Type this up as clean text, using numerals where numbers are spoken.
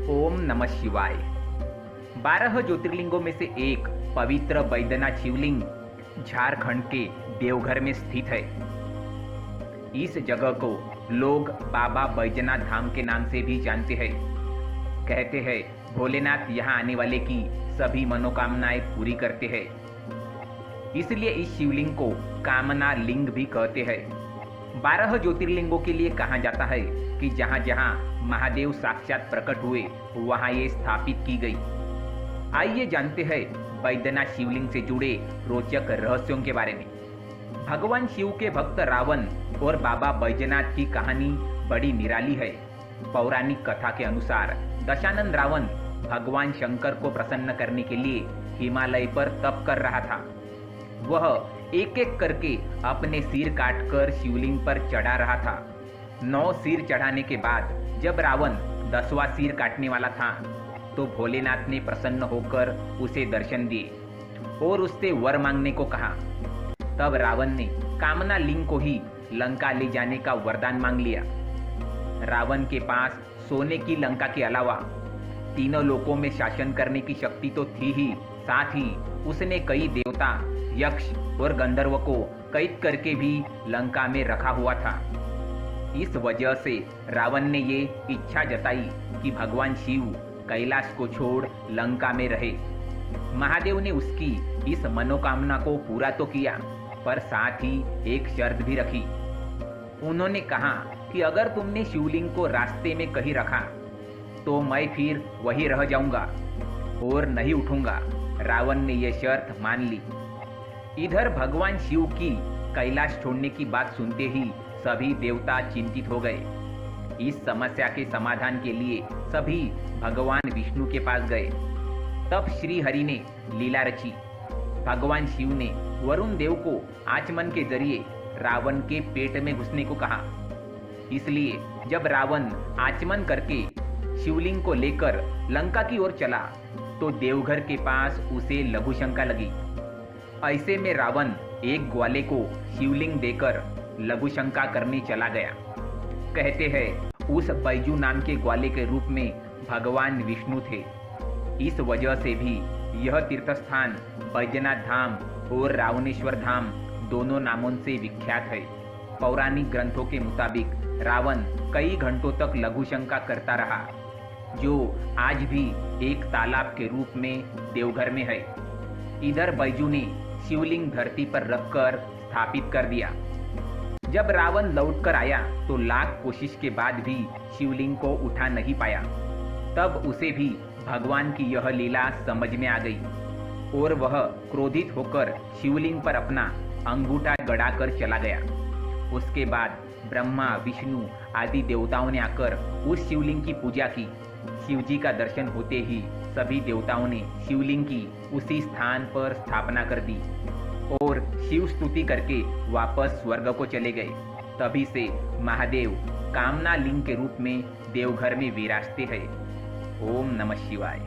ओम नमः शिवाय। 12 ज्योतिर्लिंगों में से एक पवित्र बैद्यनाथ शिवलिंग झारखंड के देवघर में स्थित है। इस जगह को लोग बाबा बैद्यनाथ धाम के नाम से भी जानते हैं। कहते हैं भोलेनाथ यहाँ आने वाले की सभी मनोकामनाएं पूरी करते हैं। इसलिए इस शिवलिंग को कामना लिंग भी कहते हैं। 12 ज्योतिर्लिंगों के लिए कहा जाता है कि जहाँ जहाँ महादेव साक्षात प्रकट हुए वहाँ ये स्थापित की गई। आइए जानते हैं बैद्यनाथ शिवलिंग से जुड़े रोचक रहस्यों के बारे में। भगवान शिव के भक्त रावण और बाबा बैद्यनाथ की कहानी बड़ी निराली है। पौराणिक कथा के अनुसार दशानन रावण भगवान शंकर को प्रसन्न करने के लिए हिमालय पर तप कर रहा था। वह एक एक करके अपने सिर काटकर शिवलिंग पर चढ़ा रहा था। 9 सिर चढ़ाने के बाद जब रावण 10वां सिर काटने वाला था तो भोलेनाथ ने प्रसन्न होकर उसे दर्शन दिए और उससे वर मांगने को कहा। तब रावण ने कामना लिंग को ही लंका ले जाने का वरदान मांग लिया। रावण के पास सोने की लंका के अलावा तीनों लोकों में शासन करने की शक्ति तो थी ही, साथ ही उसने कई देवता, यक्ष और गंधर्व को कैद करके भी लंका में रखा हुआ था। इस वजह से रावण ने ये इच्छा जताई कि भगवान शिव कैलाश को छोड़ लंका में रहे। महादेव ने उसकी इस मनोकामना को पूरा तो किया, पर साथ ही एक शर्त भी रखी। उन्होंने कहा कि अगर तुमने शिवलिंग को रास्ते में कहीं रखा तो मैं फिर वहीं रह जाऊंगा और नहीं उठूंगा। रावण ने यह शर्त मान ली। इधर भगवान शिव की कैलाश छोड़ने की बात सुनते ही सभी देवता चिंतित हो गए। इस समस्या के समाधान के लिए सभी भगवान विष्णु के पास गए। तब श्री हरि ने लीला रची। भगवान शिव ने वरुण देव को आचमन के जरिए रावण के पेट में घुसने को कहा। इसलिए जब रावण आचमन करके शिवलिंग को लेकर लंका की ओर चला तो देवघर के पास उसे लघु शंका लगी। ऐसे में रावण एक ग्वाले को शिवलिंग देकर लघु शंका करने चला गया। कहते हैं उस बैजू नाम के ग्वाले के रूप में भगवान विष्णु थे। इस वजह से भी यह तीर्थस्थान बैद्यनाथ धाम और रावणेश्वर धाम दोनों नामों से विख्यात है। पौराणिक ग्रंथों के मुताबिक रावण कई घंटों तक लघु शंका करता रहा, जो आज भी एक तालाब के रूप में देवघर में है। इधर बैजू ने शिवलिंग धरती पर रखकर स्थापित कर दिया। जब रावण लौटकर आया तो लाख कोशिश के बाद भी शिवलिंग को उठा नहीं पाया। तब उसे भी भगवान की यह लीला समझ में आ गई और वह क्रोधित होकर शिवलिंग पर अपना अंगूठा गड़ाकर चला गया। उसके बाद ब्रह्मा, विष्णु आदि देवताओं ने आकर उस शिवलिंग की पूजा की। शिवजी का दर्शन होते ही सभी देवताओं ने शिवलिंग की उसी स्थान पर स्थापना कर दी और शिव स्तुति करके वापस स्वर्ग को चले गए। तभी से महादेव कामना लिंग के रूप में देवघर में विराजते हैं। ओम नमः शिवाय।